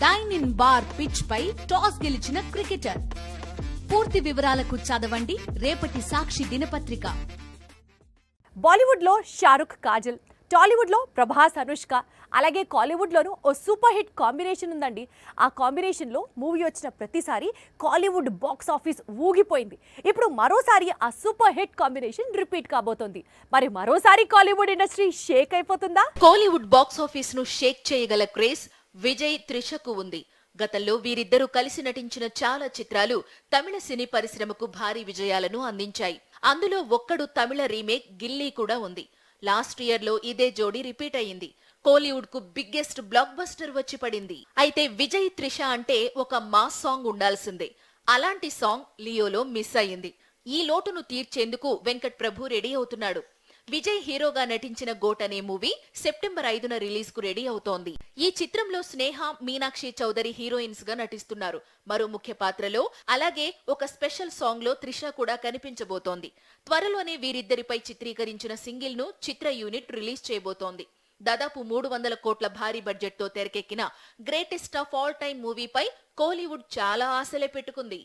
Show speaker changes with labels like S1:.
S1: Dyne ఇన్ బార్ pitch పై టాస్ గెలిచిన క్రికెటర్. పూర్తి వివరాలకు చదవండి రేపటి సాక్షి దినపత్రిక.
S2: బాలీవుడ్ లో షారుఖ్ కాజల్, టాలీవుడ్ లో ప్రభాస్ అనుష్క, అలాగే కాలీవుడ్ లోనూ ఓ సూపర్ హిట్ కాంబినేషన్ ఉందండి. ఆ కాంబినేషన్ లో మూవీ వచ్చిన ప్రతిసారి కాలీవుడ్ బాక్స్ ఆఫీస్ ఊగిపోయింది. ఇప్పుడు మరోసారి ఆ సూపర్ హిట్ కాంబినేషన్ రిపీట్ కాబోతోంది. మరి మరోసారి కాలీవుడ్ ఇండస్ట్రీ షేక్ అయిపోతుందా?
S3: కోలీవుడ్ బాక్స్ ఆఫీస్ ను షేక్ చేయగల క్రేజ్ విజయ్ త్రిషకు ఉంది. గతంలో వీరిద్దరూ కలిసి నటించిన చాలా చిత్రాలు తమిళ సినీ పరిశ్రమకు భారీ విజయాలను అందించాయి. అందులో ఒక్కడు తమిళ రీమేక్ గిల్లీ కూడా ఉంది. లాస్ట్ ఇయర్ లో ఇదే జోడీ రిపీట్ అయ్యింది. కోలీవుడ్ కు బిగ్గెస్ట్ బ్లాక్ బస్టర్ వచ్చి పడింది. అయితే విజయ్ త్రిష అంటే ఒక మాస్ సాంగ్ ఉండాల్సిందే. అలాంటి సాంగ్ లియోలో మిస్ అయ్యింది. ఈ లోటును తీర్చేందుకు వెంకట్ ప్రభు రెడీ అవుతున్నాడు. విజయ్ హీరోగా నటించిన గోట్ అనే మూవీ సెప్టెంబర్ 5న రిలీజ్ కు రెడీ అవుతోంది. ఈ చిత్రంలో స్నేహ, మీనాక్షి చౌదరి హీరోయిన్స్ గా నటిస్తున్నారు. మరో ముఖ్య పాత్రలో అలాగే ఒక స్పెషల్ సాంగ్ లో త్రిష కూడా కనిపించబోతోంది. త్వరలోనే వీరిద్దరిపై చిత్రీకరించిన సింగిల్ ను చిత్ర యూనిట్ రిలీజ్ చేయబోతోంది. దాదాపు 300 కోట్ల భారీ బడ్జెట్ తో తెరకెక్కిన గ్రేటెస్ట్ ఆఫ్ ఆల్ టైమ్ మూవీపై కోలీవుడ్ చాలా ఆశలే పెట్టుకుంది.